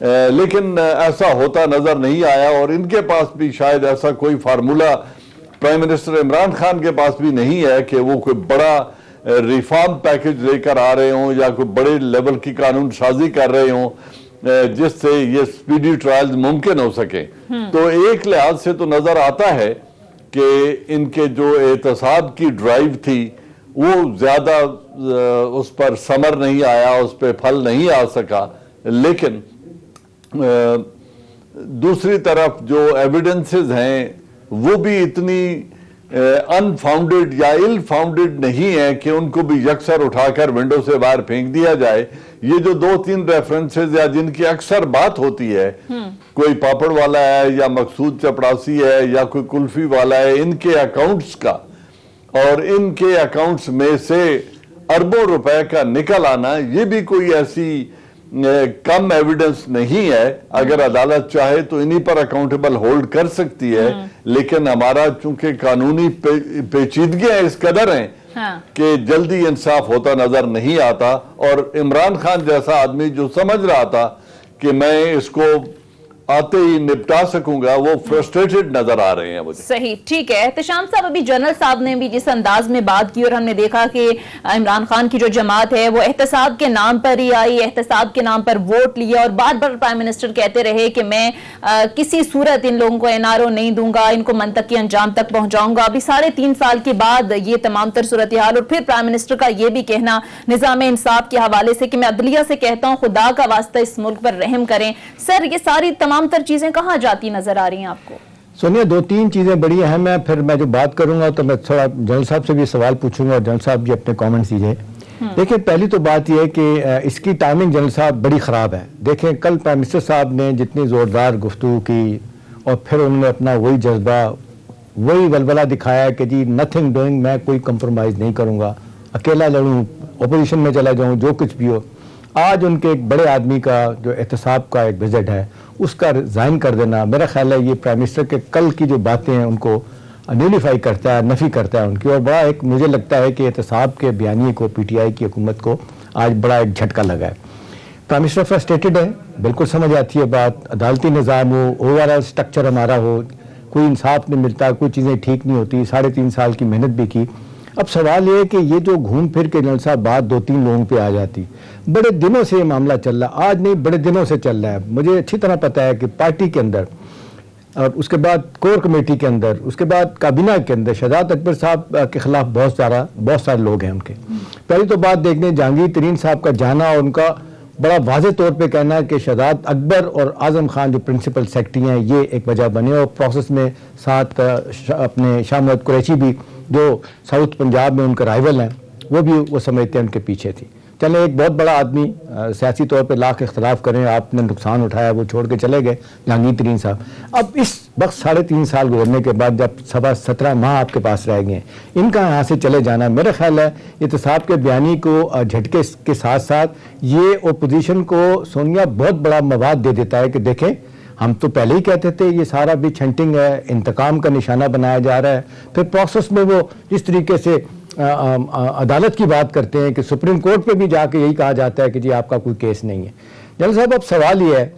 لیکن ایسا ہوتا نظر نہیں آیا، اور ان کے پاس بھی شاید ایسا کوئی formula prime minister Imran Khan کے پاس بھی نہیں ہے کہ وہ کوئی بڑا ریفارم پیکج لے کر آ رہے ہوں یا کوئی بڑے لیول کی قانون سازی کر رہے ہوں جس سے یہ سپیڈی ٹرائلز ممکن ہو سکے۔ تو ایک لحاظ سے تو نظر آتا ہے کہ ان کے جو احتساب کی ڈرائیو تھی وہ زیادہ اس پر ثمر نہیں آیا، اس پہ پھل نہیں آ سکا، لیکن دوسری طرف جو ایویڈنسز ہیں وہ بھی اتنی انفاؤنڈڈ یا ill فاؤنڈڈ نہیں ہے کہ ان کو بھی یکسر اٹھا کر ونڈو سے باہر پھینک دیا جائے۔ یہ جو 2-3 ریفرنسز یا جن کی اکثر بات ہوتی ہے، کوئی پاپڑ والا ہے یا مقصود چپڑاسی ہے یا کوئی کلفی والا ہے، ان کے اکاؤنٹس کا اور ان کے اکاؤنٹس میں سے اربوں روپے کا نکل آنا، یہ بھی کوئی ایسی کم ایویڈنس نہیں ہے۔ اگر عدالت چاہے تو انہی پر اکاؤنٹیبل ہولڈ کر سکتی ہے، لیکن ہمارا چونکہ قانونی پیچیدگیاں اس قدر ہیں کہ جلدی انصاف ہوتا نظر نہیں آتا، اور عمران خان جیسا آدمی جو سمجھ رہا تھا کہ میں اس کو آتے ہی نپٹا سکوں گا، وہ فرسٹریٹڈ نظر آ رہے ہیں مجھے۔ صحیح، ٹھیک ہے احتشام صاحب، ابھی جنرل صاحب نے بھی جس انداز میں بات کی اور ہم نے دیکھا کہ عمران خان کی جو جماعت ہے وہ احتساب کے نام پر ہی آئی، احتساب کے نام پر ووٹ لیا، اور بار بار پرائم منسٹر کہتے رہے کہ میں کسی صورت ان لوگوں کو NRO نہیں دوں گا، ان کو منطقی انجام تک پہنچاؤں گا۔ ابھی 3.5 سال کے بعد یہ تمام تر صورتحال، اور پھر پرائم منسٹر کا یہ بھی کہنا نظام انصاف کے حوالے سے کہ میں عدلیہ سے کہتا ہوں خدا کا واسطہ اس ملک پر رحم کریں۔ سر، یہ ساری تمام تر چیزیں کہاں جاتی نظر آ رہی ہیں آپ کو؟ سونیا، 2-3 چیزیں بڑی اہم ہیں، پھر میں جو بات کروں گا تو میں تھوڑا جنرل صاحب سے بھی سوال پوچھوں گا اور جنرل صاحب بھی اپنے کامنٹس دیجئے۔ دیکھیں، پہلی تو بات یہ ہے کہ اس کی ٹائمنگ جنرل صاحب بڑی خراب ہے۔ دیکھیں، کل پرائم منسٹر صاحب نے جتنی زوردار گفتگو کی اور پھر انہوں نے اپنا وہی جذبہ، وہی ولولہ دکھایا کہ جی نتھنگ ڈوئنگ، میں کوئی کمپرومائز نہیں کروں گا، اکیلا لڑوں، اپوزیشن میں چلا جاؤں، جو کچھ بھی ہو۔ آج ان کے ایک بڑے آدمی کا جو احتساب کا ایک وزٹ ہے اس کا ریزائن کر دینا، میرا خیال ہے یہ پرائم منسٹر کے کل کی جو باتیں ہیں ان کو نیولیفائی کرتا ہے، نفی کرتا ہے ان کی، اور بڑا ایک مجھے لگتا ہے کہ احتساب کے بیانیے کو PTI کی حکومت کو آج بڑا ایک جھٹکا لگا ہے۔ پرائم منسٹر فرسٹریٹڈ ہے، بالکل سمجھ آتی ہے بات، عدالتی نظام ہو، اوورآل سٹرکچر ہمارا ہو، کوئی انصاف نہیں ملتا، کوئی چیزیں ٹھیک نہیں ہوتی، 3.5 سال کی محنت بھی کی۔ اب سوال یہ ہے کہ یہ جو گھوم پھر کے جنرل صاحب بات 2-3 لوگوں پہ آ جاتی، بڑے دنوں سے یہ معاملہ چل رہا، آج نہیں بڑے دنوں سے چل رہا ہے۔ مجھے اچھی طرح پتہ ہے کہ پارٹی کے اندر اور اس کے بعد کور کمیٹی کے اندر، اس کے بعد کابینہ کے اندر شہزاد اکبر صاحب کے خلاف بہت سارے لوگ ہیں ان کے۔ پہلی تو بات دیکھ لیں، جہانگیر ترین صاحب کا جانا اور ان کا بڑا واضح طور پہ کہنا ہے کہ شہزاد اکبر اور اعظم خان جو پرنسپل سیکرٹری ہیں یہ ایک وجہ بنے، اور پروسیس میں ساتھ اپنے شاہ محمد قریشی بھی جو ساؤتھ پنجاب میں ان کے رائیول ہیں وہ بھی وہ سمجھتے ہیں ان کے پیچھے تھی۔ چلیں، ایک بہت بڑا آدمی، سیاسی طور پہ لاکھ اختلاف کریں، آپ نے نقصان اٹھایا، وہ چھوڑ کے چلے گئے جہانگیر ترین صاحب۔ اب اس وقت 3.5 سال گزرنے کے بعد جب 17 ماہ آپ کے پاس رہ گئے، ان کا یہاں سے چلے جانا میرا خیال ہے احتساب کے بیانی کو جھٹکے کے ساتھ ساتھ یہ اپوزیشن کو سونیا بہت بڑا مواد دے دیتا ہے کہ دیکھیں ہم تو پہلے ہی کہتے تھے یہ سارا بھی چھنٹنگ ہے، انتقام کا نشانہ بنایا جا رہا ہے۔ پھر پروسیس میں وہ جس طریقے سے عدالت کی بات کرتے ہیں کہ سپریم کورٹ پہ بھی جا کے یہی کہا جاتا ہے کہ جی آپ کا کوئی کیس نہیں ہے۔ جنرل صاحب، اب سوال یہ ہے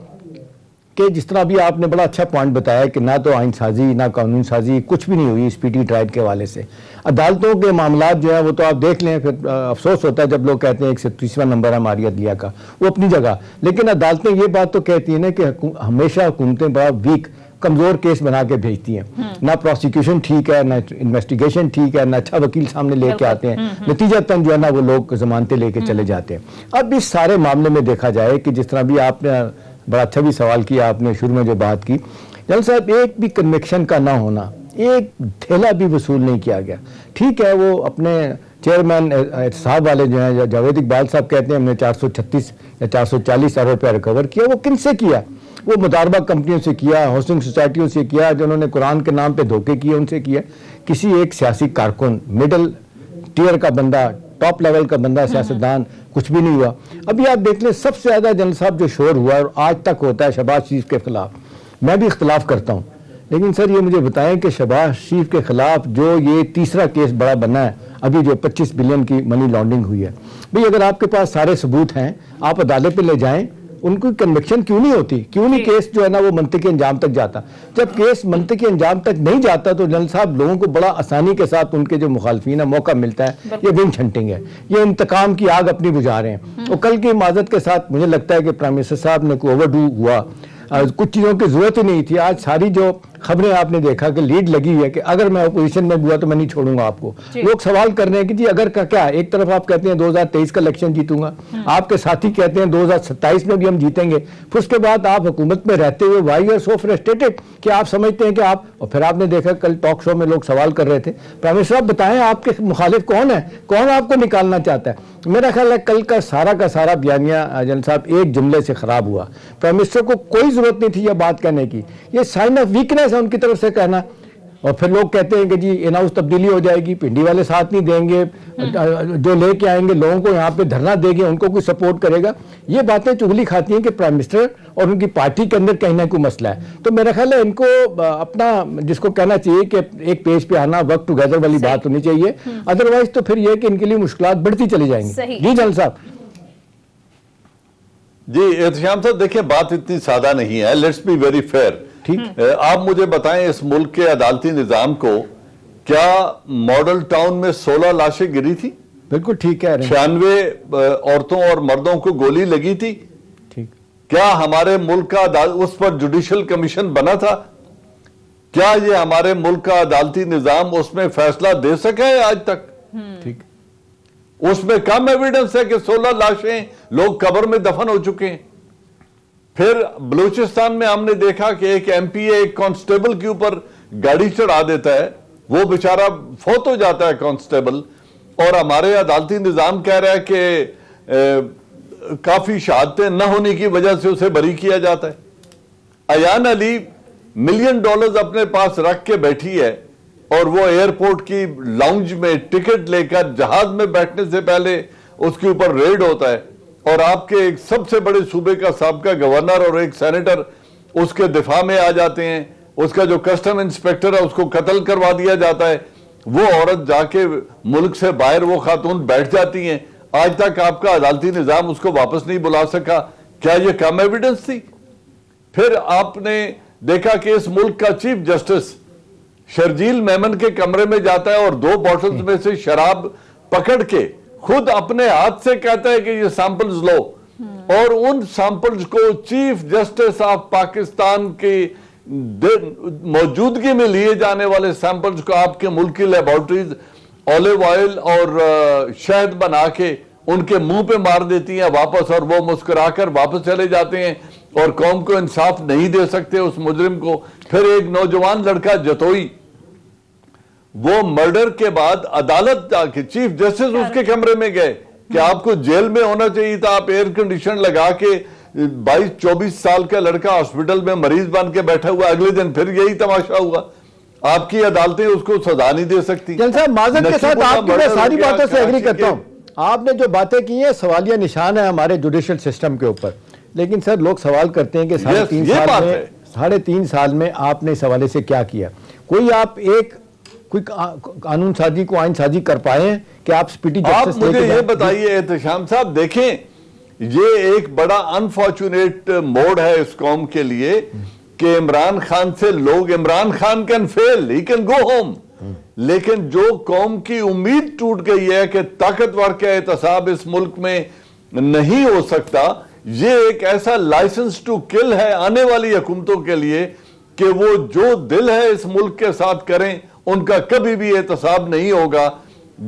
کہ جس طرح بھی آپ نے بڑا اچھا پوائنٹ بتایا کہ نہ تو آئین سازی نہ قانون سازی کچھ بھی نہیں ہوئی اسپیڈی ٹرائل کے حوالے سے، عدالتوں کے معاملات جو ہیں وہ تو آپ دیکھ لیں، پھر افسوس ہوتا ہے جب لوگ کہتے ہیں 130واں نمبر ہے ہماری عدلیہ کا، وہ اپنی جگہ، لیکن عدالتیں یہ بات تو کہتی ہیں نا کہ ہمیشہ حکومتیں بڑا ویک کمزور کیس بنا کے بھیجتی ہیں، نہ پروسیکیوشن ٹھیک ہے، نہ انویسٹیگیشن ٹھیک ہے، نہ اچھا وکیل سامنے لے کے آتے ہیں، نتیجتاً جو ہے نا وہ لوگ ضمانتیں لے کے چلے جاتے ہیں۔ اب اس سارے معاملے میں دیکھا جائے کہ جس طرح بھی آپ نے بڑا اچھا بھی سوال کیا، آپ نے شروع میں جو بات کی، جنرل صاحب ایک بھی کنوکشن کا نہ ہونا، ایک ڈھیلا بھی وصول نہیں کیا گیا۔ ٹھیک ہے، وہ اپنے چیئرمین احتساب والے جو ہیں جاوید اقبال صاحب کہتے ہیں ہم نے 436 یا 440 ارب روپیہ ریکور کیا، وہ کن سے کیا؟ وہ متعاربہ کمپنیوں سے کیا، ہاؤسنگ سوسائٹیوں سے کیا، جنہوں نے قرآن کے نام پہ دھوکے کیے ان سے کیا، کسی ایک سیاسی کارکن، مڈل ٹیئر کا بندہ، ٹاپ لیول کا بندہ، سیاستدان کچھ بھی نہیں ہوا۔ ابھی آپ دیکھ لیں سب سے زیادہ جنرل صاحب جو شور ہوا اور آج تک ہوتا ہے شہباز شریف کے خلاف، میں بھی اختلاف کرتا ہوں، لیکن سر یہ مجھے بتائیں کہ شہباز شریف کے خلاف جو یہ تیسرا کیس بڑا بنا ہے ابھی جو 25 بلین کی منی لانڈرنگ ہوئی ہے، بھئی اگر آپ کے پاس سارے ثبوت ہیں آپ عدالت پہ لے جائیں، ان کی کنوکشن کیوں نہیں ہوتی, کیوں نہیں کیس جو ہے نا وہ منطقی انجام تک جاتا؟ جب کیس منطقی انجام تک نہیں جاتا تو جنرل صاحب لوگوں کو بڑا آسانی کے ساتھ ان کے جو مخالفین ہیں موقع ملتا ہے, یہ ونچ ہنٹنگ ہے, یہ انتقام کی آگ اپنی بجھا رہے ہیں. اور کل کی معذرت کے ساتھ مجھے لگتا ہے کہ پرائم منسٹر صاحب نے کوئی اوور ڈو ہوا, کچھ چیزوں کی ضرورت ہی نہیں تھی. آج ساری جو خبریں آپ نے دیکھا کہ لیڈ لگی ہے کہ اگر میں اپوزیشن میں ہوا تو میں نہیں چھوڑوں گا آپ کو. لوگ سوال کر رہے ہیں کہ جی اگر کا کیا, ایک طرف آپ کہتے ہیں 2023 کا الیکشن جیتوں گا, آپ کے ساتھی کہتے ہیں 2027 میں بھی ہم جیتیں گے, پھر اس کے بعد آپ حکومت میں رہتے ہوئے وائی آر سو فرسٹریٹڈ کہ آپ سمجھتے ہیں کہ آپ, اور پھر آپ نے دیکھا کل ٹاک شو میں لوگ سوال کر رہے تھے, پرائم منسٹر صاحب بتائیں آپ کے مخالف کون ہے, کون آپ کو نکالنا چاہتا ہے؟ میرا خیال ہے کل کا سارا بیانیہ جنرل صاحب ایک جملے سے خراب ہوا. پرائم منسٹر کو کوئی ضرورت نہیں تھی یہ بات کہنے کی, یہ سائن آف ویکنیس ہے ان کی طرف سے کہنا. اور پھر لوگ کہتے ہیں کہ جی ان ہاؤس تبدیلی ہو جائے گی, پنڈی والے ساتھ نہیں دیں گے, جو لے کے آئیں گے لوگوں کو یہاں پہ دھرنا دے گے ان کو کوئی سپورٹ کرے گا. یہ باتیں چگلی کھاتی ہیں کہ پرائم منسٹر اور ان کی پارٹی کے اندر کہیں نہ کوئی مسئلہ ہے. تو میرا خیال ہے ان کو اپنا جس کو کہنا چاہیے کہ ایک پیج پہ آنا, ورک ٹوگیدر والی بات ہونی چاہیے, ادروائز تو پھر یہ کہ ان کے لیے مشکلات بڑھتی چلی جائیں گی. جی جنرل صاحب. جی احتشام صاحب دیکھیں بات اتنی سادہ نہیں ہے, لیٹس بی ویری فیئر. آپ مجھے بتائیں اس ملک کے عدالتی نظام کو کیا ماڈل ٹاؤن میں 16 لاشیں گری تھی؟ بالکل ٹھیک کہہ رہے ہیں. 96 عورتوں اور مردوں کو گولی لگی تھی. ٹھیک. کیا ہمارے ملک کا اس پر جوڈیشل کمیشن بنا تھا؟ کیا یہ ہمارے ملک کا عدالتی نظام اس میں فیصلہ دے سکا ہے آج تک؟ ٹھیک. اس میں کم ایویڈنس ہے کہ 16 لاشیں لوگ قبر میں دفن ہو چکے ہیں. پھر بلوچستان میں ہم نے دیکھا کہ ایک ایم پی اے ایک کانسٹیبل کے اوپر گاڑی چڑھا دیتا ہے, وہ بیچارہ فوت ہو جاتا ہے کانسٹیبل, اور ہمارے عدالتی نظام کہہ رہا ہے کہ کافی شہادتیں نہ ہونے کی وجہ سے اسے بری کیا جاتا ہے. ایان علی $1 ملین اپنے پاس رکھ کے بیٹھی ہے اور وہ ایئرپورٹ کی لاؤنج میں ٹکٹ لے کر جہاز میں بیٹھنے سے پہلے اس کے اوپر ریڈ ہوتا ہے, اور آپ کے ایک سب سے بڑے صوبے کا سابقہ گورنر اور ایک سینیٹر اس کے دفاع میں آ جاتے ہیں, اس کا جو کسٹم انسپیکٹر ہے اس کو قتل کروا دیا جاتا ہے, وہ عورت جا کے ملک سے باہر وہ خاتون بیٹھ جاتی ہیں, آج تک آپ کا عدالتی نظام اس کو واپس نہیں بلا سکا. کیا یہ کم ایویڈنس تھی؟ پھر آپ نے دیکھا کہ اس ملک کا چیف جسٹس شرجیل میمن کے کمرے میں جاتا ہے اور 2 بوٹلز میں سے شراب پکڑ کے خود اپنے ہاتھ سے کہتا ہے کہ یہ سیمپلز لو, اور ان سیمپلز کو چیف جسٹس آف پاکستان کی موجودگی میں لیے جانے والے سیمپلز کو آپ کے ملک کی لیبارٹریز اولیو آئل اور شہد بنا کے ان کے منہ پہ مار دیتی ہیں واپس, اور وہ مسکرا کر واپس چلے جاتے ہیں اور قوم کو انصاف نہیں دے سکتے اس مجرم کو. پھر ایک نوجوان لڑکا جتوئی, وہ مرڈر کے بعد عدالت جا کے چیف جسٹس اس کے کمرے میں گئے کہ آپ کو جیل میں ہونا چاہیے تھا, آپ ایئر کنڈیشن لگا کے 22-24 سال کا لڑکا ہاسپٹل میں مریض بن کے بیٹھا ہوا, اگلے دن پھر یہی تماشا ہوا. آپ کی عدالتیں اس کو سزا نہیں دے سکتی. جنرل صاحب معذرت کے ساتھ آپ کی میں ساری باتوں سے ایگری کرتا ہوں, آپ نے جو باتیں کی ہیں سوالیہ نشان ہے ہمارے جوڈیشل سسٹم کے اوپر, لیکن سر لوگ سوال کرتے ہیں کہ 3.5 سال میں آپ نے اس حوالے سے کیا کیا؟ کوئی آپ کوئی قانون سازی کو آئین سازی کر پائے ہیں کہ آپ سپیڈی جسٹس؟ آپ مجھے یہ بتائیے احتشام صاحب, دیکھیں یہ ایک بڑا انفارچونیٹ موڈ ہے اس قوم کے لیے کہ عمران خان سے لوگ, Imran Khan can fail, he can go home, لیکن جو قوم کی امید ٹوٹ گئی ہے کہ طاقتور کا احتساب اس ملک میں نہیں ہو سکتا, یہ ایک ایسا لائسنس ٹو کل ہے آنے والی حکومتوں کے لیے کہ وہ جو دل ہے اس ملک کے ساتھ کریں, ان کا کبھی بھی احتساب نہیں ہوگا.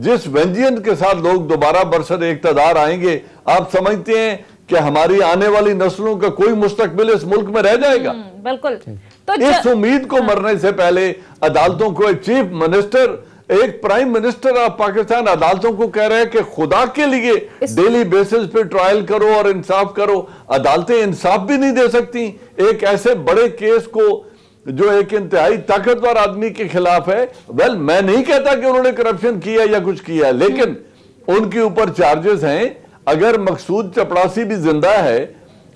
جس ونجین کے ساتھ لوگ دوبارہ برسر اقتدار آئیں گے, آپ سمجھتے ہیں کہ ہماری آنے والی نسلوں کا کوئی مستقبل اس ملک میں رہ جائے گا؟ بالکل. اس امید کو مرنے سے پہلے عدالتوں کو, ایک چیف منسٹر, ایک پرائم منسٹر آف پاکستان عدالتوں کو کہہ رہے ہیں کہ خدا کے لیے ڈیلی بیسز پہ ٹرائل کرو اور انصاف کرو. عدالتیں انصاف بھی نہیں دے سکتی ایک ایسے بڑے کیس کو جو ایک انتہائی طاقتور آدمی کے خلاف ہے. ویل میں نہیں کہتا کہ انہوں نے کرپشن کیا یا کچھ کیا, لیکن ان کے اوپر چارجز ہیں. اگر مقصود چپڑاسی بھی زندہ ہے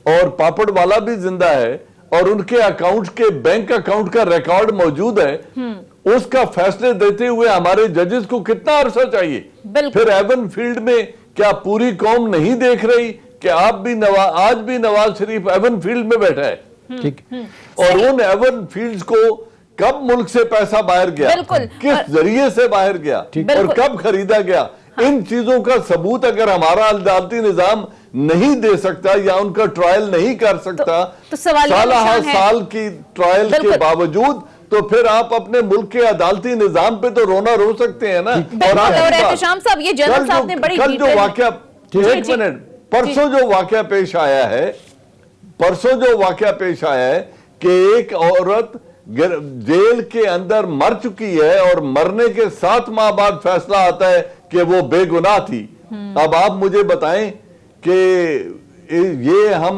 اور پاپڑ والا بھی زندہ ہے اور ان کے اکاؤنٹ کے بینک اکاؤنٹ کا ریکارڈ موجود ہے, اس کا فیصلے دیتے ہوئے ہمارے ججز کو کتنا عرصہ چاہیے؟ پھر ایون فیلڈ میں کیا پوری قوم نہیں دیکھ رہی کہ آج بھی نواز شریف ایون فیلڈ میں بیٹھا ہے، ٹھیک، اور ان ایون فیلڈز کو کب ملک سے پیسہ باہر گیا، کس ذریعے سے باہر گیا اور کب خریدا گیا، ان چیزوں کا ثبوت اگر ہمارا عدالتی نظام نہیں دے سکتا یا ان کا ٹرائل نہیں کر سکتا سالہ سال کی ٹرائل کے باوجود، تو پھر آپ اپنے ملک کے عدالتی نظام پہ تو رونا رو سکتے ہیں نا۔ اور احتشام صاحب، یہ جنرل صاحب نے بڑی کل جو واقعہ، ایک منٹ، پرسوں جو واقعہ پیش آیا ہے کہ ایک عورت جیل کے اندر مر چکی ہے اور مرنے کے 7 ماہ بعد فیصلہ آتا ہے کہ وہ بے گناہ تھی۔ اب آپ مجھے بتائیں کہ یہ ہم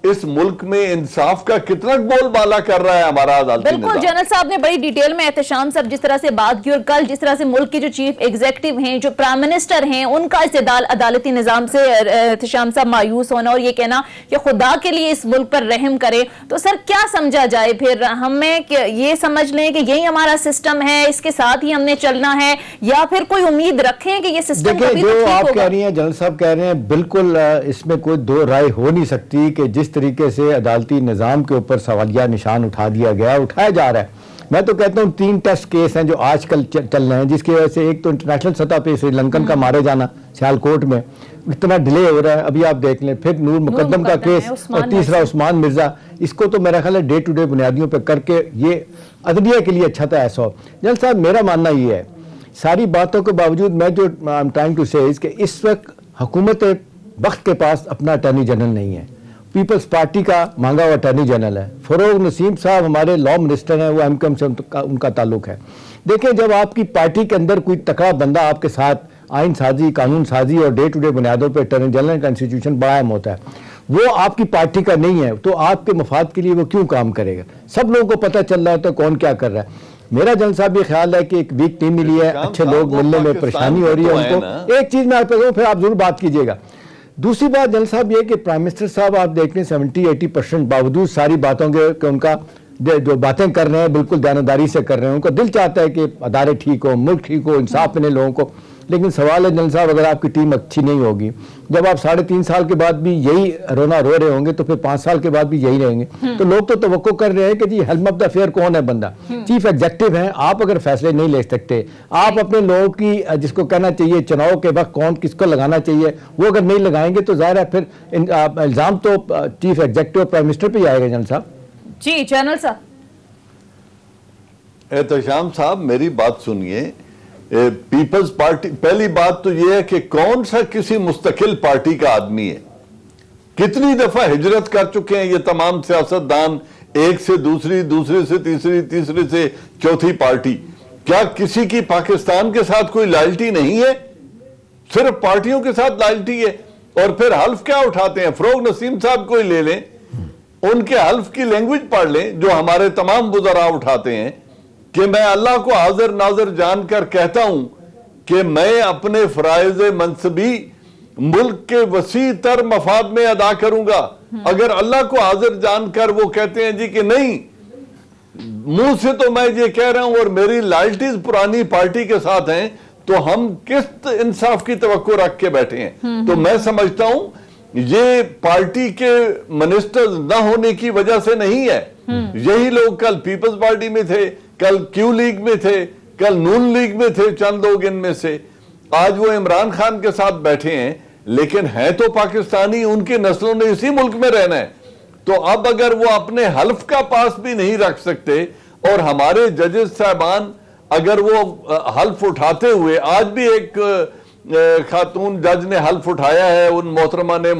اس ملک میں انصاف کا کتنا بول بالا کر رہا ہے ہمارا عدالتی نظام۔ بالکل، جنرل صاحب نے بڑی ڈیٹیل میں احتشام صاحب جس طرح سے بات کی، اور کل جس طرح سے ملک کے جو چیف ایگزیکٹو ہیں، جو پرائم منسٹر ہیں، ان کا اس عدالتی نظام سے احتشام صاحب مایوس ہونا اور یہ کہنا کہ خدا کے لیے اس ملک پر رحم کرے، تو سر کیا سمجھا جائے پھر؟ ہمیں یہ سمجھ لیں کہ یہی ہمارا سسٹم ہے، اس کے ساتھ ہی ہم نے چلنا ہے، یا پھر کوئی امید رکھیں کہ یہ سسٹم کبھی تو ٹھیک ہوگا؟ آپ کہہ رہی ہیں، جنرل صاحب کہہ رہے ہیں، بالکل اس میں کوئی دو رائے ہو نہیں سکتی کہ جس طریقے سے عدالتی نظام کے اوپر سوالیہ نشان اٹھا دیا گیا، اٹھایا جا رہا ہے۔ میں تو کہتا ہوں 3 ٹیسٹ کیس ہیں جو آج کل چل رہے ہیں، جس کی وجہ سے ایک تو انٹرنیشنل سطح پہ سری لنکن کا مارے جانا سیالکوٹ میں اتنا ڈیلے ہو رہا ہے، ابھی آپ دیکھ لیں، پھر نور مقدم کا کیس، اور تیسرا عثمان مرزا، اس کو تو میرا خیال ہے ڈے ٹو ڈے بنیادیوں پہ کر کے یہ عدلیہ کے لیے اچھا تھا ایسا ہو۔ جنرل صاحب میرا ماننا یہ ہے، ساری باتوں کے باوجود میں جو ٹرائنگ ٹو سے کہ اس وقت حکومت وقت کے پاس اپنا اٹارنی جنرل نہیں ہے، پیپلز پارٹی کا مانگا ہوا اٹارنی جنرل ہے، فروغ نسیم صاحب ہمارے لا منسٹر ہیں، وہ ایم کیو ایم سے ان کا تعلق ہے۔ دیکھیں، جب آپ کی پارٹی کے اندر کوئی تکڑا بندہ آپ کے ساتھ آئین سازی، قانون سازی اور ڈے ٹو ڈے بنیادوں پہ اٹارنی جنرل کا انسٹیٹیوشن بڑا اہم ہوتا ہے، وہ آپ کی پارٹی کا نہیں ہے، تو آپ کے مفاد کے لیے وہ کیوں کام کرے گا؟ سب لوگوں کو پتہ چل رہا ہے تو کون کیا کر رہا ہے۔ میرا جنرل صاحب یہ خیال ہے کہ ایک ویک ٹیم ملی ہے، اچھے لوگ ملنے میں پریشانی ہو رہی ہے ان کو۔ ایک چیز میں آپ کو پھر آپ ضرور بات کیجئے گا۔ دوسری بات جنرل صاحب یہ کہ پرائم منسٹر صاحب آپ دیکھ لیں 70-80% باوجود ساری باتوں کے کہ ان کا جو باتیں کر رہے ہیں بالکل دیانتداری سے کر رہے ہیں، ان کا دل چاہتا ہے کہ ادارے ٹھیک ہو، ملک ٹھیک ہو، انصاف ملے لوگوں کو، لیکن سوال ہے جنرل صاحب اگر آپ کی ٹیم اچھی نہیں ہوگی، جب آپ 3.5 سال کے بعد بھی یہی رونا رو رہے ہوں گے تو پھر 5 سال کے بعد بھی یہی رہیں گے، تو لوگ تو توقع کر رہے ہیں کہ جی ہیلم آف دا افیئر کون ہے بندہ؟ چیف ایگزیکٹو ہیں، آپ اگر فیصلے نہیں لے سکتے، آپ اپنے لوگوں کی جس کو کہنا چاہیے چناؤ کے وقت کون کس کو لگانا چاہیے وہ اگر نہیں لگائیں گے تو ظاہر ہے پھر الزام تو چیف ایگزیکٹو پرائم منسٹر پہ ہی آئے گا۔ جنرل صاحب جی جنرل صاحب، احتشام صاحب میری بات سنیے، پیپلز پارٹی، پہلی بات تو یہ ہے کہ کون سا کسی مستقل پارٹی کا آدمی ہے؟ کتنی دفعہ ہجرت کر چکے ہیں یہ تمام سیاستدان، ایک سے دوسری، دوسرے سے تیسری، تیسرے سے چوتھی پارٹی۔ کیا کسی کی پاکستان کے ساتھ کوئی لائلٹی نہیں ہے؟ صرف پارٹیوں کے ساتھ لائلٹی ہے؟ اور پھر حلف کیا اٹھاتے ہیں؟ فروغ نسیم صاحب کو ہی لے لیں، ان کے حلف کی لینگویج پڑھ لیں جو ہمارے تمام وزراء اٹھاتے ہیں کہ میں اللہ کو حاضر ناظر جان کر کہتا ہوں کہ میں اپنے فرائض منصبی ملک کے وسیع تر مفاد میں ادا کروں گا۔ اگر اللہ کو حاضر جان کر وہ کہتے ہیں جی کہ نہیں، منہ سے تو میں یہ کہہ رہا ہوں اور میری لائلٹیز پرانی پارٹی کے ساتھ ہیں، تو ہم کس انصاف کی توقع رکھ کے بیٹھے ہیں؟ تو میں سمجھتا ہوں یہ پارٹی کے منسٹرز نہ ہونے کی وجہ سے نہیں ہے۔ یہی لوگ کل پیپلز پارٹی میں تھے، کل کیو لیگ میں تھے، کل نون لیگ میں تھے، چند لوگ ان میں سے آج وہ عمران خان کے ساتھ بیٹھے ہیں، لیکن ہیں تو پاکستانی، ان کی نسلوں نے اسی ملک میں رہنا ہے۔ تو اب اگر وہ اپنے حلف کا پاس بھی نہیں رکھ سکتے، اور ہمارے ججز صاحبان اگر وہ حلف اٹھاتے ہوئے، آج بھی ایک خاتون جج نے حلف اٹھایا ہے، ان محترمہ نے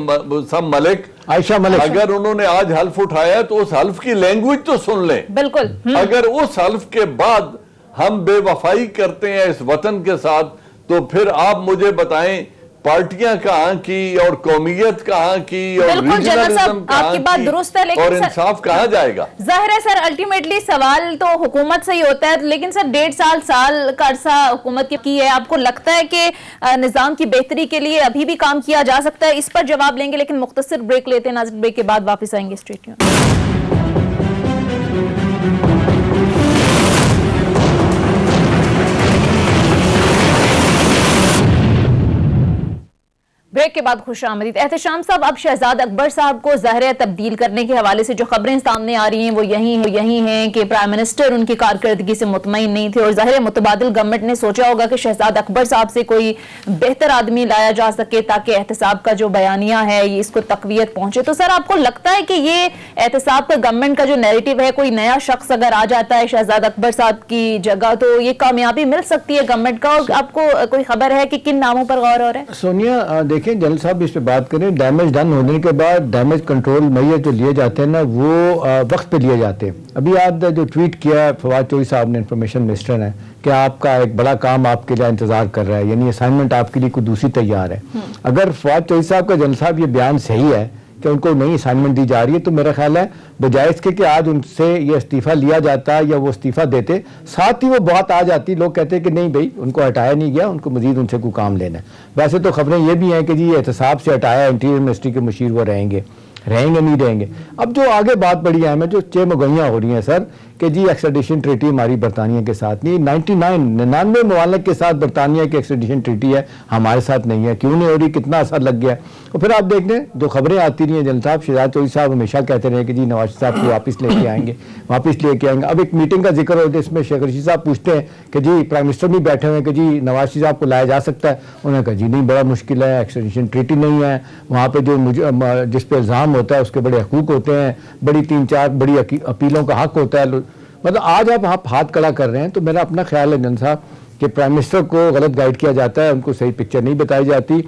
سم ملک، عائشہ ملک، اگر انہوں نے آج حلف اٹھایا تو اس حلف کی لینگویج تو سن لیں۔ بالکل، اگر اس حلف کے بعد ہم بے وفائی کرتے ہیں اس وطن کے ساتھ، تو پھر آپ مجھے بتائیں پارٹیاں کہاں کی اور قومیت کہاں کی اور ریجنلزم کہاں کی اور انصاف کہاں جائے گا؟ ظاہر ہے سر الٹیمیٹلی سوال تو حکومت سے ہی ہوتا ہے، لیکن سر 1.5 سال کا عرصہ حکومت کی ہے، آپ کو لگتا ہے کہ نظام کی بہتری کے لیے ابھی بھی کام کیا جا سکتا ہے؟ اس پر جواب لیں گے، لیکن مختصر بریک لیتے ہیں، ناظرین بریک کے بعد واپس آئیں گے۔ Stay tuned. بریک بریک کے بعد خوش آمدید. احتشام صاحب, اب شہزاد اکبر صاحب کو ظاہر تبدیل کرنے کے حوالے سے جو خبریں سامنے آ رہی ہیں وہ یہی ہیں کہ پرائم منسٹر ان کی کارکردگی سے مطمئن نہیں تھے, اور ظاہر متبادل گورنمنٹ نے سوچا ہوگا کہ شہزاد اکبر صاحب سے کوئی بہتر آدمی لایا جا سکے تاکہ احتساب کا جو بیانیہ ہے یہ اس کو تقویت پہنچے. تو سر, آپ کو لگتا ہے کہ یہ احتساب کا گورنمنٹ کا جو نیریٹو ہے, کوئی نیا شخص اگر آ جاتا ہے شہزاد اکبر صاحب کی جگہ تو یہ کامیابی مل سکتی ہے گورنمنٹ کا؟ اور آپ کو کوئی خبر ہے کہ کن ناموں پر غور ہو رہا ہے؟ سونیا دیکھیں, جنرل صاحب اس پہ بات کریں, ڈیمیج ڈن ہونے کے بعد ڈیمیج کنٹرول میئر جو لیے جاتے ہیں نا وہ وقت پہ لیے جاتے ہیں. ابھی آپ جو ٹویٹ کیا فواد چوہدری صاحب نے, انفارمیشن منسٹر ہیں, کہ آپ کا ایک بڑا کام آپ کے لیے انتظار کر رہا ہے, یعنی اسائنمنٹ آپ کے لیے کوئی دوسری تیار ہے. اگر فواد چوہدری صاحب کا جنرل صاحب یہ بیان صحیح ہے کہ ان کو نئی اسائنمنٹ دی جا رہی ہے, تو میرا خیال ہے بجائے اس کے کہ آج ان سے یہ استعفیٰ لیا جاتا یا وہ استعفیٰ دیتے, ساتھ ہی وہ بات آ جاتی, لوگ کہتے ہیں کہ نہیں بھائی ان کو ہٹایا نہیں گیا, ان کو مزید ان سے کوئی کام لینا ہے. ویسے تو خبریں یہ بھی ہیں کہ جی احتساب سے ہٹایا, انٹیریئر منسٹری کے مشیر وہ رہیں گے نہیں رہیں گے. اب جو آگے بات بڑی اہم ہے, جو چمگوئیاں ہو رہی ہیں سر کہ جی ایکسٹریڈیشن ٹریٹی ہماری برطانیہ کے ساتھ نہیں, 99 ممالک کے ساتھ برطانیہ کی ایکسٹریڈیشن ٹریٹی ہے, ہمارے ساتھ نہیں ہے. کیوں نہیں ہو رہی, کتنا اثر لگ گیا. اور پھر آپ دیکھ لیں جو خبریں آتی رہی ہیں جنرل صاحب, شہزاد چوہدری صاحب ہمیشہ کہتے رہے کہ جی نواز صاحب کو واپس لے کے آئیں گے. اب ایک میٹنگ کا ذکر ہوتا ہے, اس میں شیخ رشید صاحب پوچھتے ہیں کہ جی پرائم منسٹر بھی بیٹھے ہوئے ہیں کہ جی نواز صاحب کو لایا جا سکتا ہے. انہوں نے کہا جی نہیں, بڑا مشکل ہے, ایکسٹریڈیشن ٹریٹی نہیں ہے, وہاں پہ جو جس پہ الزام ہوتا ہے اس کے بڑے حقوق ہوتے ہیں, بڑی 3-4 بڑی اپیلوں کا حق ہوتا ہے. مطلب آج آپ ہاتھ کھڑا کر رہے ہیں, تو میرا اپنا خیال ہے جنرل صاحب کہ پرائم منسٹر کو غلط گائیڈ کیا جاتا ہے, ان کو صحیح پکچر نہیں بتائی جاتی.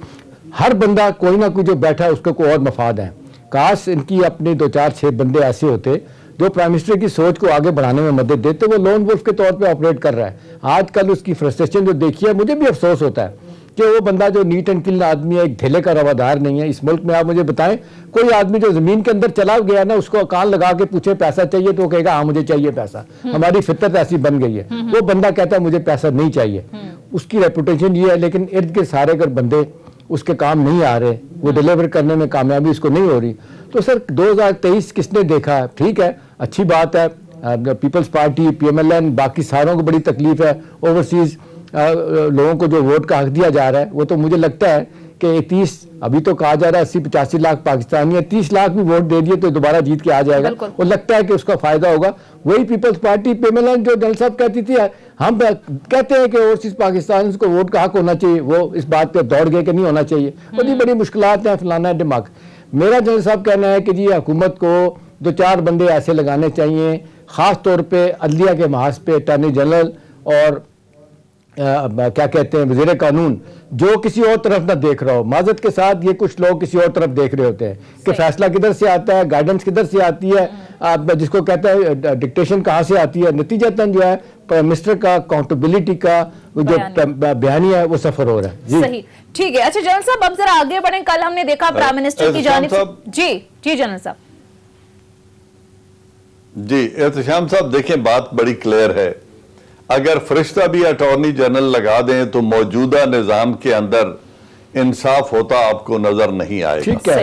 ہر بندہ کوئی نہ کوئی جو بیٹھا ہے اس کو کوئی اور مفاد ہے. کاش ان کی اپنے 2-4-6 بندے ایسے ہوتے جو پرائم منسٹر کی سوچ کو آگے بڑھانے میں مدد دیتے. وہ لون وولف کے طور پہ آپریٹ کر رہا ہے. آج کل اس کی فرسٹریشن جو دیکھی ہے, مجھے بھی افسوس ہوتا ہے کہ وہ بندہ جو نیٹ اینڈ کلین آدمی ہے, ایک ڈھیلے کا روادار نہیں ہے. اس ملک میں آپ مجھے بتائیں کوئی آدمی جو زمین کے اندر چلا گیا نا, اس کو کان لگا کے پوچھے پیسہ چاہیے تو وہ کہے گا ہاں مجھے چاہیے پیسہ. ہماری فطرت ایسی بن گئی ہے. وہ بندہ کہتا ہے مجھے پیسہ نہیں چاہیے, اس کی ریپوٹیشن یہ ہے. لیکن ارد گرد سارے اگر بندے اس کے کام نہیں آ رہے, وہ ڈیلیور کرنے میں کامیابی اس کو نہیں ہو رہی, تو سر 2023 کس نے دیکھا ہے؟ ٹھیک ہے, اچھی بات ہے, پیپلز پارٹی, PMLN, باقی ساروں کو بڑی تکلیف ہے. اوورسیز لوگوں کو جو ووٹ کا حق دیا جا رہا ہے, وہ تو مجھے لگتا ہے کہ 30 ابھی تو کہا جا رہا ہے 80-85 لاکھ پاکستانی ہے, 30 لاکھ بھی ووٹ دے دیے تو دوبارہ جیت کے آ جائے گا. وہ لگتا ہے کہ اس کا فائدہ ہوگا. وہی پیپلز پارٹی PMLN جو جنرل صاحب کہتی تھی, ہم کہتے ہیں کہ اوورسیز پاکستان کو ووٹ کا حق ہونا چاہیے, وہ اس بات پہ دوڑ گئے کہ نہیں ہونا چاہیے. بڑی بڑی مشکلات ہیں, فلانا دماغ. میرا جنرل صاحب کہنا ہے کہ جی حکومت کو 2-4 بندے ایسے لگانے چاہیے, خاص طور پہ عدلیہ کے محاذ پہ اٹارنی جنرل اور کیا کہتے ہیں وزیر قانون, جو کسی اور طرف نہ دیکھ رہا ہو. معذرت کے ساتھ یہ کچھ لوگ کسی اور طرف دیکھ رہے ہوتے ہیں کہ فیصلہ کدھر سے آتا ہے, گائیڈنس کدھر سے آتی ہے, جس کو کہتا ہے ڈکٹیشن کہاں سے آتی ہے. نتیجتاً جو ہے پرائم منسٹر کا اکاؤنٹیبلٹی کا جو بیانیہ ہے وہ سفر ہو رہا ہے. جی صحیح, ٹھیک ہے. اچھا جنرل صاحب, اب ذرا آگے بڑھیں. کل ہم نے دیکھا پرائم منسٹر کی جانب سے. جی جنرل صاحب. جی احتشام صاحب دیکھیں, بات بڑی کلیئر ہے. اگر فرشتہ بھی اٹارنی جنرل لگا دیں تو موجودہ نظام کے اندر انصاف ہوتا آپ کو نظر نہیں آئے گا.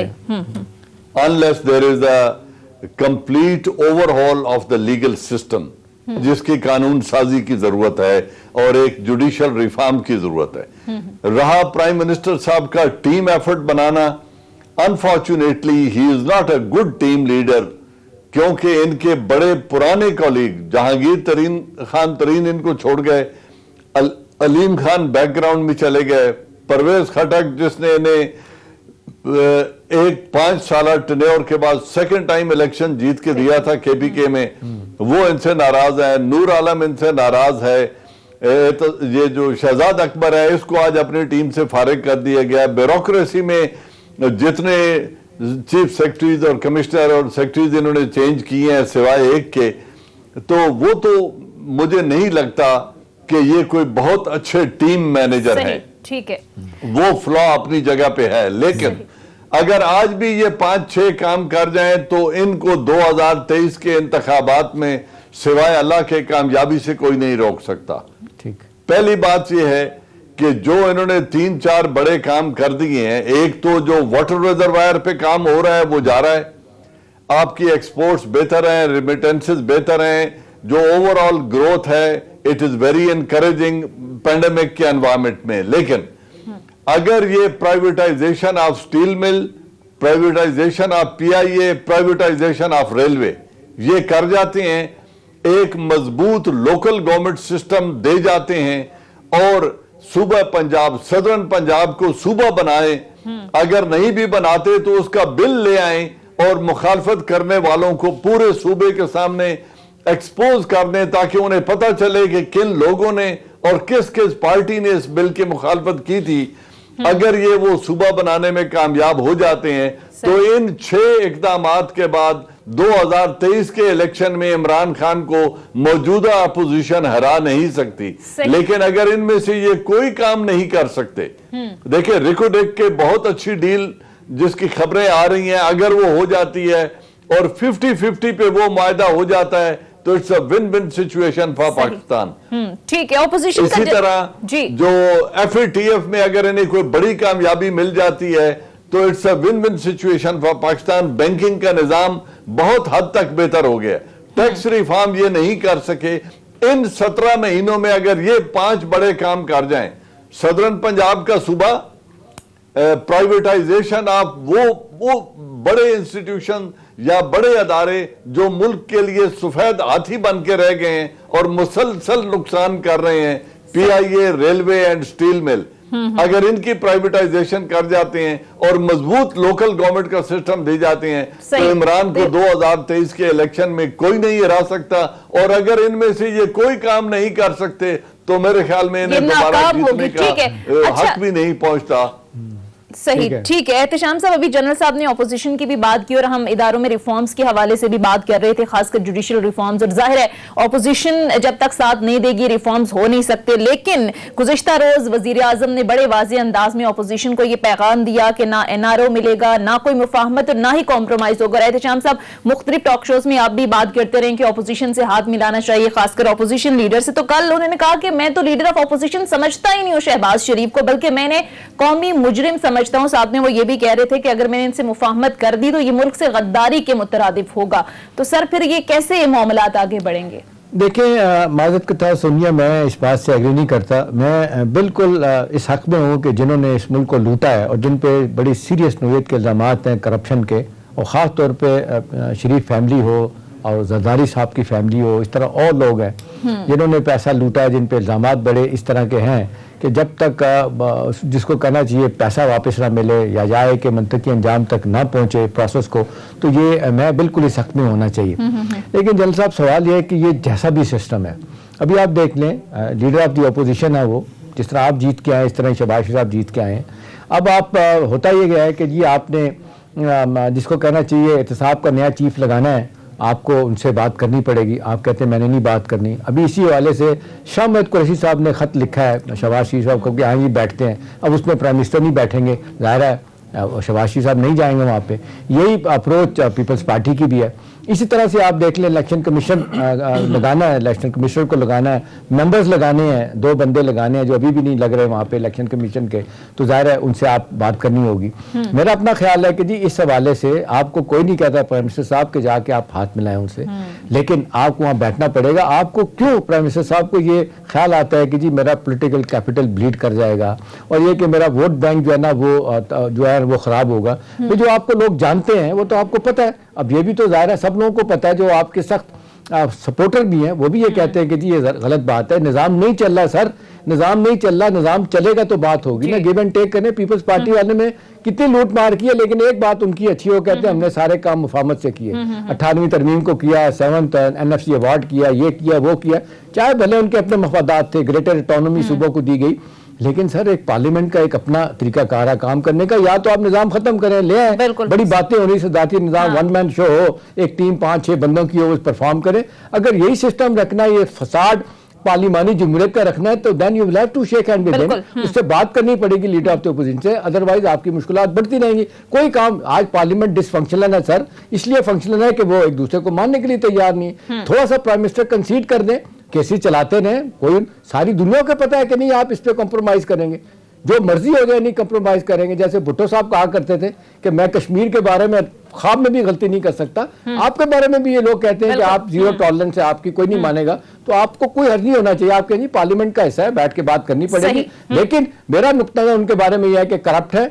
unless there is a complete overhaul of the legal system, جس کی قانون سازی کی ضرورت ہے اور ایک جوڈیشل ریفارم کی ضرورت ہے. رہا پرائم منسٹر صاحب کا team effort banana, unfortunately he is not a good team leader, کیونکہ ان کے بڑے پرانے کولیگ جہانگیر خان ترین ان کو چھوڑ گئے, علیم خان بیک گراؤنڈ میں چلے گئے, پرویز خٹک جس نے انہیں ایک 5 سالہ ٹینیور کے بعد سیکنڈ ٹائم الیکشن جیت کے دیا تھا KPK میں, وہ ان سے ناراض ہیں. نور عالم ان سے ناراض ہے. یہ جو شہزاد اکبر ہے اس کو آج اپنی ٹیم سے فارغ کر دیا گیا. بیوروکریسی میں جتنے چیف سیکرٹریز اور کمشنر اور سیکرٹریز انہوں نے چینج کیے ہیں سوائے ایک کے, تو وہ تو مجھے نہیں لگتا کہ یہ کوئی بہت اچھے ٹیم مینیجر ہیں. ٹھیک ہے, وہ فلا اپنی جگہ پہ ہے. لیکن اگر آج بھی یہ 5-6 کام کر جائیں تو ان کو 2023 کے انتخابات میں سوائے اللہ کے کامیابی سے کوئی نہیں روک سکتا. پہلی بات یہ ہے کہ جو انہوں نے 3-4 بڑے کام کر دیے ہیں, ایک تو جو واٹر ریزروائر پہ کام ہو رہا ہے وہ جا رہا ہے, آپ کی ایکسپورٹس بہتر ہیں, ریمیٹنسز بہتر ہیں, جو اوور آل گروتھ ہے it is very encouraging pandemic کے انوائرمنٹ میں. لیکن اگر یہ privatisation of steel mill, privatisation of P I A, privatisation of railway یہ کر جاتے ہیں، ایک مضبوط لوکل گورنمنٹ سسٹم دے جاتے ہیں اور صوبہ پنجاب، صدرن پنجاب کو صوبہ بنائیں، اگر نہیں بھی بناتے تو اس کا بل لے آئیں اور مخالفت کرنے والوں کو پورے صوبے کے سامنے ایکسپوز کر دیں تاکہ انہیں پتہ چلے کہ کن لوگوں نے اور کس کس پارٹی نے اس بل کی مخالفت کی تھی۔ اگر یہ وہ صوبہ بنانے میں کامیاب ہو جاتے ہیں تو ان 6 اقدامات کے بعد 2023 کے الیکشن میں عمران خان کو موجودہ اپوزیشن ہرا نہیں سکتی۔ لیکن اگر ان میں سے یہ کوئی کام نہیں کر سکتے، دیکھیں ریکوڈیک کے بہت اچھی ڈیل جس کی خبریں آ رہی ہیں، اگر وہ ہو جاتی ہے اور 50-50 پہ وہ معاہدہ ہو جاتا ہے تو it's a win win situation for Pakistan. ٹھیک ہے، اپوزیشن اسی طرح جو ایف اے ٹی ایف میں اگر انہیں کوئی بڑی کامیابی مل جاتی ہے تو it's a win win situation for Pakistan. Banking کا نظام بہت حد تک بہتر ہو گیا، ٹیکس ریفارم یہ نہیں کر سکے، ان 17 مہینوں میں اگر یہ 5 بڑے کام کر جائیں، صدرن پنجاب کا صوبہ، پرائیویٹائزیشن آف وہ بڑے انسٹیٹیوشن یا بڑے ادارے جو ملک کے لیے سفید ہاتھی بن کے رہ گئے ہیں اور مسلسل نقصان کر رہے ہیں، پی I a, railway and steel مل، اگر ان کی پرائیویٹائزیشن کر جاتے ہیں اور مضبوط لوکل گورنمنٹ کا سسٹم دے جاتے ہیں تو عمران کو 2023 کے الیکشن میں کوئی نہیں ہرا سکتا۔ اور اگر ان میں سے یہ کوئی کام نہیں کر سکتے تو میرے خیال میں انہیں دوبارہ جیتنے کا حق بھی نہیں پہنچتا۔ صحیح، ٹھیک ہے احتشام صاحب، ابھی جنرل صاحب نے اپوزیشن کی بھی بات کی اور ہم اداروں میں ریفارمز کے حوالے سے بھی بات کر رہے تھے، خاص کر جوڈیشل ریفارمز، اور ظاہر ہے اپوزیشن جب تک ساتھ نہیں دے گی ریفارمز ہو نہیں سکتے۔ لیکن گزشتہ روز وزیر اعظم نے بڑے واضح انداز میں اپوزیشن کو یہ پیغام دیا کہ نہ این آر او ملے گا، نہ کوئی مفاہمت اور نہ ہی کمپرومائز ہوگا۔ احتشام صاحب، مختلف ٹاک شوز میں آپ بھی بات کرتے رہے کہ اپوزیشن سے ہاتھ ملانا چاہیے، خاص کر اپوزیشن لیڈر سے، تو کل انہوں نے کہا کہ میں تو لیڈر آف اپوزیشن سمجھتا ہی نہیں ہوں شہباز شریف کو، بلکہ میں نے قومی مجرم سمجھتا ہوں۔ ساتھ میں وہ یہ بھی کہہ رہے تھے کہ اگر میں نے ان سے مفاہمت کر دی تو یہ ملک سے غداری کے مترادف ہوگا۔ تو سر پھر یہ کیسے یہ معاملات آگے بڑھیں گے؟ دیکھیں معذرت کے تحت سونیا، میں اس بات سے ایگری نہیں کرتا، میں بالکل اس حق میں ہوں کہ جنہوں نے اس ملک کو لوٹا ہے اور جن پہ بڑی سیریس نوعیت کے الزامات ہیں کرپشن کے، اور خاص طور پہ شریف فیملی ہو اور زرداری صاحب کی فیملی ہو، اس طرح اور لوگ ہیں جنہوں نے پیسہ لوٹا ہے، جن پہ الزامات بڑے اس طرح کے ہیں کہ جب تک جس کو کہنا چاہیے پیسہ واپس نہ ملے یا جائے کہ منطقی انجام تک نہ پہنچے پروسیس کو، تو یہ میں بالکل اس حق میں ہونا چاہیے۔ لیکن جنرل صاحب سوال یہ ہے کہ یہ جیسا بھی سسٹم ہے، ابھی آپ دیکھ لیں لیڈر آف دی اپوزیشن ہے وہ، جس طرح آپ جیت کے آئے اس طرح شہباز شریف صاحب جیت کے آئے ہیں۔ اب آپ ہوتا یہ گیا ہے کہ جی آپ نے جس کو کہنا چاہیے احتساب کا نیا چیف لگانا ہے، آپ کو ان سے بات کرنی پڑے گی، آپ کہتے ہیں میں نے نہیں بات کرنی۔ ابھی اسی حوالے سے شاہ محمود قریشی صاحب نے خط لکھا ہے شہباز شریف صاحب کو کہ ہاں جی بیٹھتے ہیں، اب اس میں پرائم منسٹر نہیں بیٹھیں گے، ظاہر ہے شہباز شریف صاحب نہیں جائیں گے وہاں پہ۔ یہی اپروچ پیپلز پارٹی کی بھی ہے۔ اسی طرح سے آپ دیکھ لیں الیکشن کمیشن لگانا ہے، الیکشن کمیشنر کو لگانا ہے، ممبرز لگانے ہیں، 2 بندے لگانے ہیں جو ابھی بھی نہیں لگ رہے وہاں پہ الیکشن کمیشن کے، تو ظاہر ہے ان سے آپ بات کرنی ہوگی۔ میرا اپنا خیال ہے کہ جی اس حوالے سے آپ کو کوئی نہیں کہتا پرائم منسٹر صاحب کے جا کے آپ ہاتھ ملائیں ان سے، لیکن آپ کو وہاں بیٹھنا پڑے گا۔ آپ کو کیوں پرائم منسٹر صاحب کو یہ خیال آتا ہے کہ جی میرا پولیٹیکل کیپٹل بلیڈ کر جائے گا اور یہ کہ میرا ووٹ بینک جو ہے نا وہ خراب ہوگا؟ جو آپ کو لوگ جانتے ہیں وہ تو آپ کو پتہ ہے۔ اب یہ بھی تو ظاہر ہے سب لوگوں کو پتہ ہے، جو آپ کے سخت سپورٹر بھی ہیں وہ بھی یہ کہتے ہیں کہ جی یہ غلط بات ہے، نظام نہیں چل رہا سر، نظام نہیں چل رہا، نظام چلے گا تو بات ہوگی نا، گیو اینڈ ٹیک کرنے۔ پیپلز پارٹی والے میں کتنی لوٹ مار کی ہے، لیکن ایک بات ان کی اچھی، وہ کہتے ہیں ہم نے سارے کام مفاہمت سے کیے، 98ویں ترمیم کو کیا، 7th NFC ایوارڈ کیا، یہ کیا وہ کیا، چاہے بھلے ان کے اپنے مفادات تھے، گریٹر اٹانومی صوبوں کو دی گئی، لیکن سر ایک پارلیمنٹ کا ایک اپنا طریقہ کار ہے کام کرنے کا۔ یا تو آپ نظام ختم کریں، لے آئیں، بڑی باتیں ہونی صدارتی نظام، 1 مین شو ہو، ایک ٹیم 5-6 بندوں کی ہو، اس پرفارم کریں۔ اگر یہی سسٹم رکھنا ہے، یہ فساد پارلیمانی جمہوریت کا رکھنا ہے، تو دین you will have to shake hand with him, اس سے بات کرنی پڑے گی لیڈر آف دی اپوزیشن سے، ادروائز آپ کی مشکلات بڑھتی رہیں گی۔ کوئی کام آج پارلیمنٹ ڈس فنکشنل ہے سر، اس لیے فنکشنل ہے کہ وہ ایک دوسرے کو ماننے کے لیے تیار نہیں ہے۔ تھوڑا سا پرائم منسٹر کنسیڈ کر دیں، کیسے چلاتے رہیں، کوئی ساری دنیا کو پتہ ہے کہ نہیں آپ اس پہ کمپرومائز کریں گے، جو مرضی ہو جائے نہیں کمپرومائز کریں گے۔ جیسے بھٹو صاحب کہا کرتے تھے کہ میں کشمیر کے بارے میں خواب میں بھی غلطی نہیں کر سکتا. آپ کے بارے میں بھی یہ لوگ کہتے ہیں کہ آپ زیرو ٹالرنس ہے, آپ کی کوئی نہیں مانے گا, تو آپ کو کوئی حرج نہیں ہونا چاہیے. آپ کہیں پارلیمنٹ کا حصہ ہے, بیٹھ کے بات کرنی پڑے گی. لیکن میرا نقطہ ان کے بارے میں یہ ہے کہ کرپٹ ہے,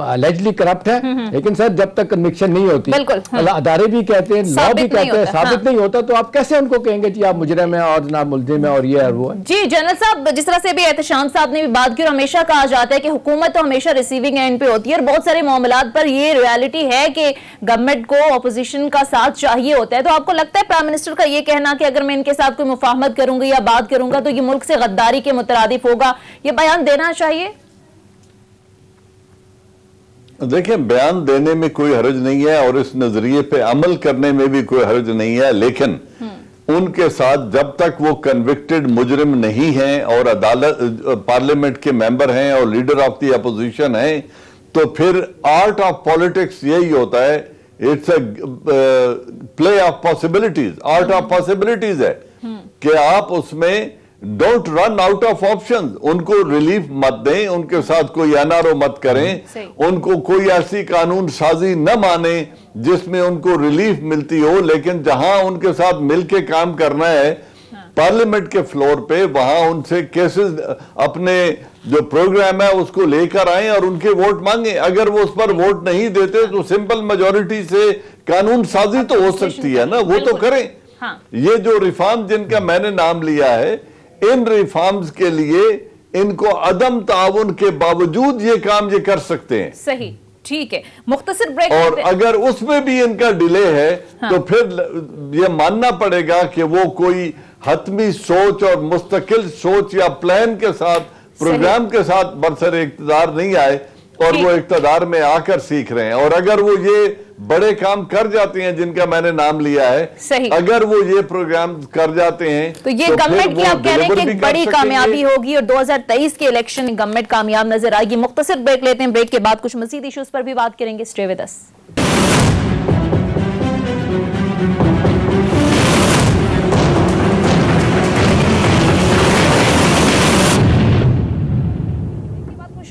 allegedly کرپٹ ہے, لیکن سر جب تک کنوکشن نہیں ہوتی, ادارے بھی کہتے ہیں, لا بھی کہتے ہیں, ثابت نہیں ہوتا, تو آپ کیسے ان کو کہیں گے جی آپ مجرم ہیں اور جناب ملزم ہیں اور یہ اور وہ ہے. جی جنرل صاحب, جس طرح سے بھی احتشام صاحب نے بھی بات کی, اور ہمیشہ کہا جاتا ہے کہ حکومت تو ہمیشہ ریسیونگ اینڈ پہ ہوتی ہے, اور بہت سارے معاملات پر یہ ریالٹی ہے کہ گورنمنٹ کو اپوزیشن کا ساتھ چاہیے ہوتا ہے. تو آپ کو لگتا ہے پرائم منسٹر کا یہ کہنا کہ اگر میں ان کے ساتھ کوئی مفاہمت کروں گا یا بات کروں گا تو یہ ملک سے غداری کے مترادف ہوگا, یہ بیان دینا چاہیے؟ دیکھیں, بیان دینے میں کوئی حرج نہیں ہے اور اس نظریے پہ عمل کرنے میں بھی کوئی حرج نہیں ہے, لیکن ان کے ساتھ جب تک وہ کنوکٹڈ مجرم نہیں ہیں اور عدالت پارلیمنٹ کے ممبر ہیں اور لیڈر آف دی اپوزیشن ہیں, تو پھر آرٹ آف پالیٹکس یہی ہوتا ہے, it's a play of possibilities, art of possibilities ہے کہ آپ اس میں don't run out of options. ان کو ریلیف مت دیں, ان کے ساتھ کوئی این آر او مت کریں, ان کو کوئی ایسی قانون سازی نہ مانیں جس میں ان کو ریلیف ملتی ہو, لیکن جہاں ان کے ساتھ مل کے کام کرنا ہے پارلیمنٹ کے فلور پہ, وہاں ان سے کیسز اپنے جو پروگرام ہے اس کو لے کر آئیں اور ان کے ووٹ مانگیں. اگر وہ اس پر ووٹ نہیں دیتے تو سمپل میجورٹی سے قانون سازی تو ہو سکتی ہے نا, وہ تو کریں. یہ جو ریفارم جن کا میں نے نام لیا ہے, ان ریفارمز کے لیے ان کو عدم تعاون کے باوجود یہ کام یہ کر سکتے ہیں. صحیح, ٹھیک ہے, مختصر بریک. اور اگر اس میں بھی ان کا ڈیلے ہے تو پھر یہ ماننا پڑے گا کہ وہ کوئی حتمی سوچ اور مستقل سوچ یا پلان کے ساتھ, پروگرام کے ساتھ برسر اقتدار نہیں آئے اور وہ اقتدار میں آ کر سیکھ رہے ہیں. اور اگر وہ یہ بڑے کام کر جاتے ہیں جن کا میں نے نام لیا ہے, اگر وہ یہ پروگرام کر جاتے ہیں تو یہ گورنمنٹ کی آپ کہہ رہے ہیں کہ ایک بڑی کامیابی ہوگی اور 2023 کے الیکشن گورنمنٹ کامیاب نظر آئے گی. مختصر بریک لیتے ہیں, بریک کے بعد کچھ مزید ایشوز پر بھی بات کریں گے. Stay with us.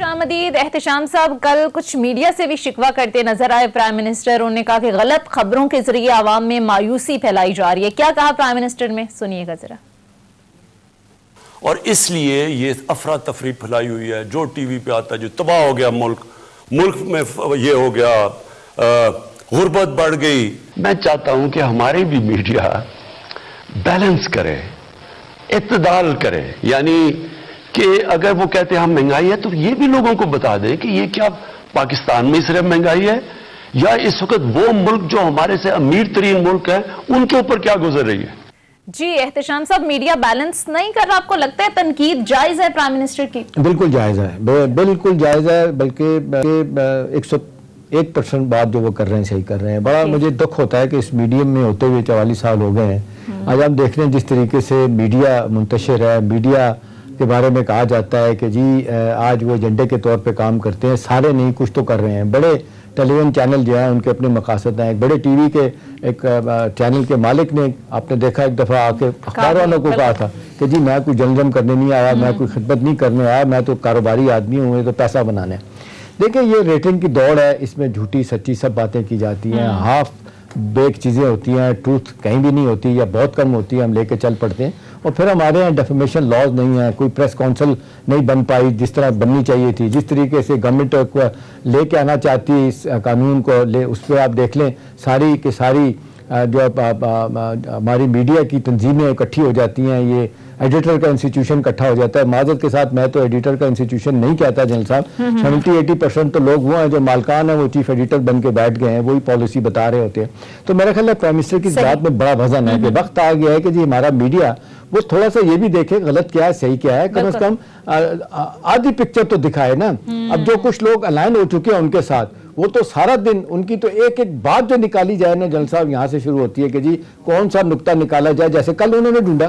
آمدید. احتشام صاحب کل کچھ میڈیا سے بھی شکوہ کرتے نظر آئے پرائم منسٹر. انہوں نے کہا کہ غلط خبروں کے ذریعے عوام میں مایوسی پھیلائی جا رہی ہے. کیا کہا پرائم منسٹر میں, سنیے گا ذرا. اور اس لیے یہ افراتفری پھیلائی ہوئی ہے, جو ٹی وی پہ آتا ہے جو تباہ ہو گیا ملک میں یہ ہو گیا, غربت بڑھ گئی. میں چاہتا ہوں کہ ہماری بھی میڈیا بیلنس کرے, اعتدال کرے, یعنی کہ اگر وہ کہتے ہیں ہم مہنگائی ہے تو یہ بھی لوگوں کو بتا دیں کہ یہ کیا پاکستان میں صرف مہنگائی ہے یا اس وقت وہ ملک جو ہمارے سے امیر ترین ملک ہے ان کے اوپر کیا گزر رہی ہے. جی احتشام صاحب, میڈیا بیلنس نہیں کر رہا, آپ کو لگتا ہے تنقید جائز ہے پرائم منسٹر کی؟ بالکل جائز ہے, بالکل جائز ہے, بلکہ 101% بات جو وہ کر رہے ہیں صحیح کر رہے ہیں. بڑا مجھے دکھ ہوتا ہے کہ اس میڈیم میں ہوتے ہوئے 44 سال ہو گئے ہیں, آج ہم دیکھ رہے ہیں جس طریقے سے میڈیا منتشر ہے, میڈیا کے بارے میں کہا جاتا ہے کہ جی آج وہ ایجنڈے کے طور پہ کام کرتے ہیں, سارے نہیں کچھ تو کر رہے ہیں. بڑے ٹیلی ویژن چینل جو ہیں ان کے اپنے مقاصد ہیں. ایک بڑے ٹی وی کے ایک چینل کے مالک نے, آپ نے دیکھا ایک دفعہ آ کے اخبار والوں کو کہا تھا کہ جی میں کوئی جنگ کرنے نہیں آیا, میں کوئی خدمت نہیں کرنے آیا, میں تو کاروباری آدمی ہوں, تو پیسہ بنانے. دیکھیں یہ ریٹنگ کی دوڑ ہے, اس میں جھوٹی سچی سب باتیں کی جاتی ہیں, ہاف بیک چیزیں ہوتی ہیں, ٹروتھ کہیں بھی نہیں ہوتی یا بہت کم ہوتی ہے, ہم لے کے چل پڑتے ہیں. اور پھر ہمارے یہاں ڈیفیمیشن لاز نہیں ہیں, کوئی پریس کونسل نہیں بن پائی جس طرح بننی چاہیے تھی, جس طریقے سے گورنمنٹ کو لے کے آنا چاہتی ہے اس قانون کو اس پہ آپ دیکھ لیں ساری کے ساری جو ہماری میڈیا کی تنظیمیں اکٹھی ہو جاتی ہیں, یہ ایڈیٹر کا انسٹیٹیوشن اکٹھا ہو جاتا ہے. معذرت کے ساتھ میں تو ایڈیٹر کا انسٹیٹیوشن نہیں کہتا جنرل صاحب, 70-80% تو لوگ وہ ہیں جو مالکان ہیں, وہ چیف ایڈیٹر بن کے بیٹھ گئے ہیں, وہی پالیسی بتا رہے ہوتے ہیں. تو میرا خیال ہے پرائم منسٹر کی بات میں بڑا وزن ہے کہ وقت آ گیا ہے کہ جی ہمارا میڈیا وہ تھوڑا سا یہ بھی دیکھے غلط کیا ہے صحیح کیا ہے, کم از کم آدھی پکچر تو دکھائے نا. اب جو کچھ لوگ الائن ہو چکے ہیں ان کے ساتھ, وہ تو سارا دن ان کی تو ایک ایک بات جو نکالی جائے نا جنرل صاحب, یہاں سے شروع ہوتی ہے کہ جی کون سا نقطہ نکالا جائے. جیسے کل انہوں نے ڈھونڈا,